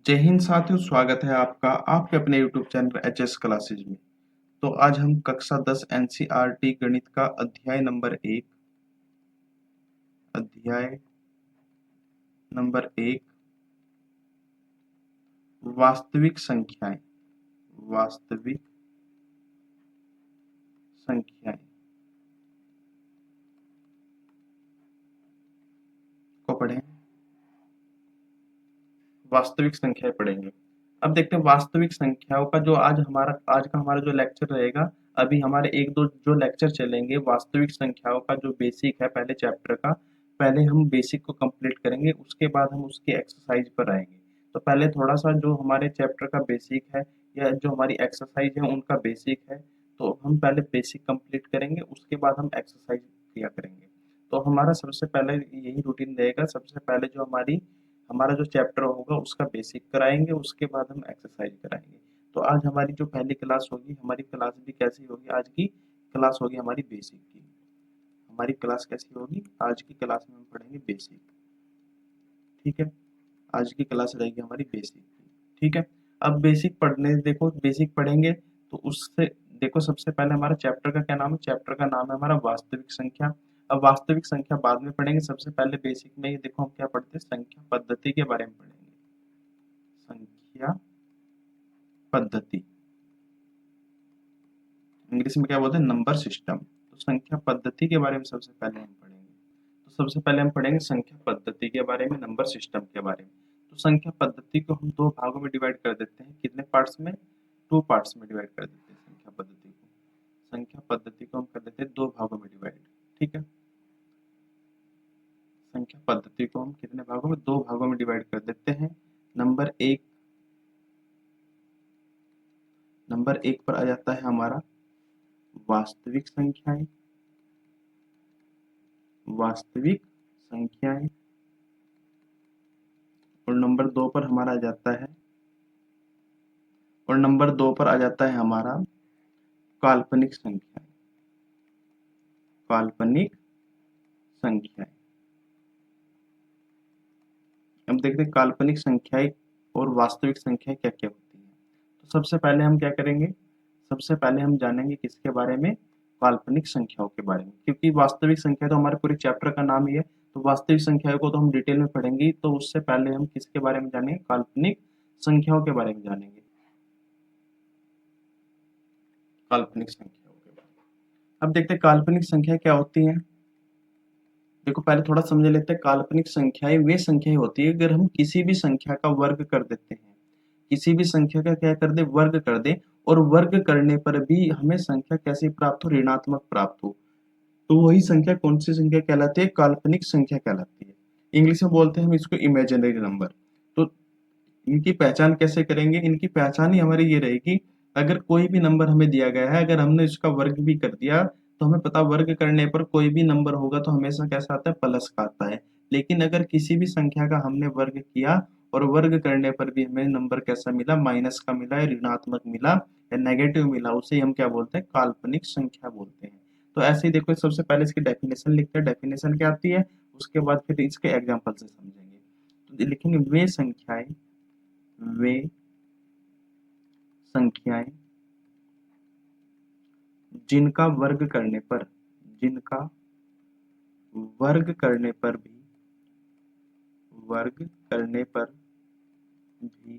जय हिंद साथियों, स्वागत है आपका आपके अपने YouTube चैनल एचएस क्लासेज में। तो आज हम कक्षा 10 एनसीईआरटी गणित का अध्याय नंबर 1 वास्तविक संख्याएं वास्तविक संख्याएं को पढ़ें। वास्तविक संख्याएं पढ़ेंगे। अब देखते हैं वास्तविक संख्याओं का जो आज का हमारा जो लेक्चर रहेगा। अभी हमारे एक दो जो लेक्चर चलेंगे वास्तविक संख्याओं का जो बेसिक है पहले चैप्टर का, पहले हम बेसिक को कंप्लीट करेंगे, उसके बाद हम उसके एक्सरसाइज पर आएंगे। तो पहले थोड़ा सा जो हमारे चैप्टर का बेसिक है या जो हमारी एक्सरसाइज है उनका बेसिक है, तो हम पहले बेसिक कंप्लीट करेंगे, उसके बाद हम एक्सरसाइज किया करेंगे। तो हमारा सबसे पहले यही रूटीन रहेगा। सबसे पहले जो हमारा जो चैप्टर होगा उसका बेसिक कराएंगे, उसके बाद हम एक्सरसाइज कराएंगे। तो आज हमारी जो पहली क्लास होगी, हमारी क्लास भी कैसी होगी, आज की क्लास होगी हमारी बेसिक की। हमारी क्लास कैसी होगी, आज की क्लास में हम पढ़ेंगे बेसिक। ठीक है, आज की क्लास रहेगी हमारी बेसिक की। ठीक है, अब बेसिक पढ़ने देखो, बेसिक पढ़ेंगे तो उससे देखो सबसे पहले हमारा चैप्टर का क्या नाम है, चैप्टर का नाम है हमारा वास्तविक संख्या। अब वास्तविक संख्या बाद में पढ़ेंगे, सबसे पहले बेसिक में ही देखो हम क्या पढ़ते हैं, संख्या पद्धति के बारे में पढ़ेंगे। संख्या पद्धति, इंग्लिश में क्या बोलते हैं, नंबर सिस्टम। तो संख्या पद्धति के बारे में सबसे पहले हम पढ़ेंगे। तो सबसे पहले हम पढ़ेंगे संख्या पद्धति के बारे में, नंबर सिस्टम के बारे में। तो संख्या पद्धति को हम दो भागों में डिवाइड कर देते हैं। कितने पार्ट्स में, टू पार्ट्स में डिवाइड कर देते हैं संख्या पद्धति को हम कर देते हैं दो भागों में डिवाइड। ठीक है, संख्या पद्धति को हम कितने भागों में, दो भागों में डिवाइड कर देते हैं। नंबर एक पर आ जाता है हमारा वास्तविक संख्याएं। वास्तविक संख्याएं। और नंबर दो पर हमारा आ जाता है, और नंबर दो पर आ जाता है हमारा काल्पनिक संख्याएं। काल्पनिक संख्याएं। अब देखते हैं काल्पनिक संख्याएं और वास्तविक संख्याएं क्या क्या होती हैं। तो सबसे पहले हम क्या करेंगे, सबसे पहले हम जानेंगे किसके बारे में, काल्पनिक संख्याओं के बारे में। क्योंकि वास्तविक संख्या तो हमारे पूरे चैप्टर का नाम ही है, तो वास्तविक संख्याओं को तो हम डिटेल में पढ़ेंगे। तो उससे पहले हम किसके बारे में जानेंगे, काल्पनिक संख्याओं के बारे में जानेंगे। काल्पनिक संख्याओं के बारे में अब देखते हैं काल्पनिक संख्या क्या होती है। देखो पहले थोड़ा समझ लेते हैं। काल्पनिक संख्याएं वे संख्याएं होती है अगर हम किसी भी संख्या का वर्ग कर देते हैं, किसी भी संख्या का क्या कर दे, वर्ग कर दे, और वर्ग करने पर भी हमें संख्या कैसी प्राप्त हो, ऋणात्मक प्राप्त हो, तो वही संख्या कौन सी संख्या कहलाती है, काल्पनिक संख्या कहलाती है। इंग्लिश में बोलते हैं हम इसको इमेजिनरी नंबर। तो इनकी पहचान कैसे करेंगे, इनकी पहचान ही हमारी ये रहेगी, अगर कोई भी नंबर हमें दिया गया है, अगर हमने इसका वर्ग भी कर दिया तो हमें पता वर्ग करने पर कोई भी नंबर होगा तो हमेशा कैसा आता है, प्लस का आता है। लेकिन अगर किसी भी संख्या का हमने वर्ग किया और वर्ग करने पर भी हमें नंबर कैसा मिला, माइनस का मिला या ऋणात्मक मिला या नेगेटिव मिला, उसे हम क्या बोलते हैं, काल्पनिक संख्या बोलते हैं। तो ऐसे ही देखो, सबसे पहले इसकी डेफिनेशन लिखते हैं, डेफिनेशन क्या आती है, उसके बाद फिर इसके एग्जाम्पल से समझेंगे। तो लिखेंगे वे संख्याएं जिनका वर्ग करने पर, जिनका वर्ग करने पर भी, वर्ग करने पर भी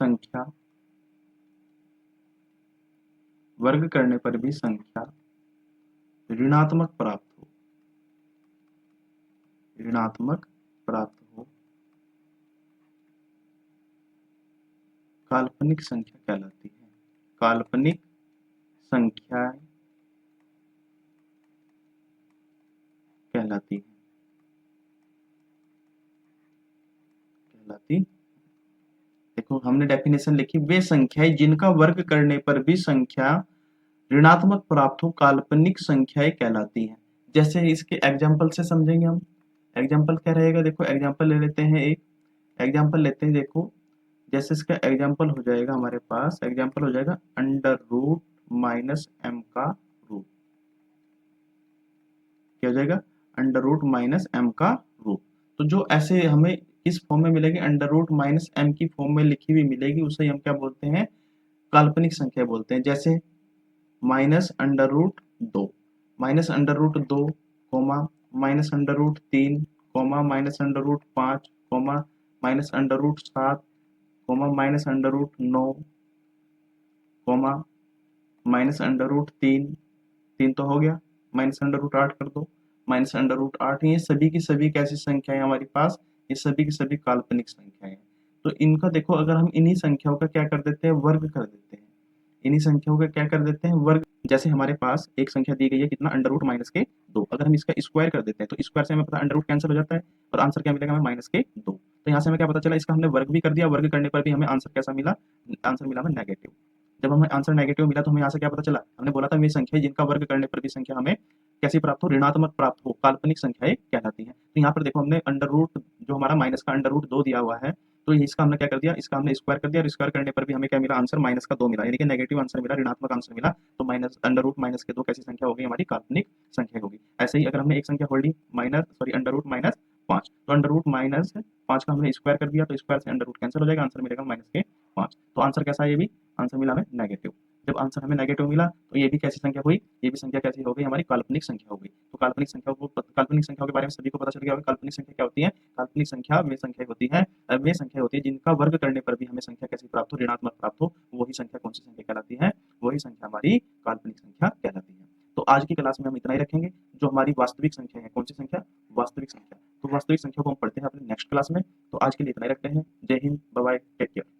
संख्या, वर्ग करने पर भी संख्या ऋणात्मक प्राप्त हो, ऋणात्मक प्राप्त हो, काल्पनिक संख्या कहलाती है। काल्पनिक संख्याएं कहलाती है, कहलाती। देखो हमने डेफिनेशन लिखी, वे संख्याएं जिनका वर्ग करने पर भी संख्या ऋणात्मक प्राप्त हो, काल्पनिक संख्याएं कहलाती हैं। जैसे इसके एग्जाम्पल से समझेंगे हम। एग्जाम्पल क्या रहेगा, देखो एग्जाम्पल ले लेते हैं, एक एग्जाम्पल लेते हैं। देखो जैसे इसका एग्जाम्पल हो जाएगा, हमारे पास एग्जाम्पल हो जाएगा अंडर रूट माइनस एम का रूट। क्या हो जाएगा, अंडर रूट माइनस एम का रूट। तो जो ऐसे हमें किस फॉर्म में मिलेगी, अंडर रूट माइनस एम की फॉर्म में लिखी हुई मिलेगी, उसे हम क्या बोलते हैं, काल्पनिक संख्या बोलते हैं। जैसे माइनस अंडर रूट दो, माइनस अंडर रूट दो, कोमा माइनस अंडर रूट तीन, कोमा माइनस अंडर रूट पाँच, कोमा माइनस अंडर रूट सात, कोमा माइनस अंडर रूट नौ, कोमा माइनस अंडर रूट तीन, तीन तो हो गया, माइनस अंडर रूट आठ कर दो, माइनस अंडर रूट आठ। ये सभी की सभी कैसी संख्याएं हमारे पास, ये सभी की सभी काल्पनिक संख्याएं हैं। तो इनका देखो, अगर हम इन्हीं संख्याओं का क्या कर देते हैं, वर्ग कर देते हैं, इन्हीं संख्याओं का क्या कर देते हैं, वर्ग। जैसे हमारे पास एक संख्या दी गई है कितना, अंडर रूट माइनस के दो, अगर हम इसका स्क्वायर कर देते हैं तो स्क्वायर से हमें पता है अंडर रूट कैंसिल हो जाता है और आंसर क्या मिलेगा हमें, माइनस के दो। तो यहाँ से हमें क्या पता चला, इसका हमने वर्ग भी कर दिया, वर्ग करने पर भी हमें आंसर कैसा मिला, आंसर मिला हमें नेगेटिव। जब हमें आंसर नेगेटिव मिला तो हमें यहाँ से क्या पता चला, हमने बोला था वे संख्या जिनका वर्ग करने पर भी संख्या हमें कैसी प्राप्त हो, ऋणात्मक प्राप्त हो, काल्पनिक संख्याएं कहलाती हैं। तो यहाँ पर देखो हमने अंडर रूट जो हमारा माइनस का अंडर रूट दो दिया हुआ है, तो इसका हमने क्या कर दिया, इसका हमने स्क्वायर कर दिया और स्क्वायर करने पर भी हमें क्या मिला, आंसर माइनस का दो मिला, यानी कि नेगेटिव आंसर मिला, ऋणात्मक आंसर मिला। तो माइनस अंडर रूट माइनस के दो कैसी संख्या होगी, हमारी काल्पनिक संख्या होगी। ऐसे ही अगर हमने एक संख्या holding minus sorry under root minus पाँच, तो अंडर रूट माइनस पाँच का हमने स्क्वायर कर दिया, तो स्क्वायर से अंडर रूट कैंसिल हो जाएगा, आंसर मिलेगा माइनस के पाँच। तो आंसर कैसा है, ये भी आंसर मिला हमें नेगेटिव। जब आंसर हमें नेगेटिव मिला तो ये भी कैसी संख्या हुई, ये भी संख्या कैसी हो गई, हमारी काल्पनिक संख्या हो गई। तो काल्पनिक संख्या को, काल्पनिक संख्याओं के बारे में सभी को पता चल गया होगा, काल्पनिक संख्या क्या होती है। काल्पनिक संख्या वे संख्या होती है, वे संख्या होती है जिनका वर्ग करने पर भी हमें संख्या कैसी प्राप्त हो, ऋणात्मक प्राप्त हो, वही संख्या कौन सी संख्या कहलाती है, वही संख्या हमारी काल्पनिक संख्या कहलाती है। तो आज की क्लास में हम इतना ही रखेंगे। जो हमारी वास्तविक संख्या है, कौन सी संख्या, वास्तविक संख्या। तो वास्तविक संख्या को हम पढ़ते हैं अपने नेक्स्ट क्लास में। तो आज के लिए इतना ही रखते हैं। जय हिंद, बाय बाय, टेक केयर।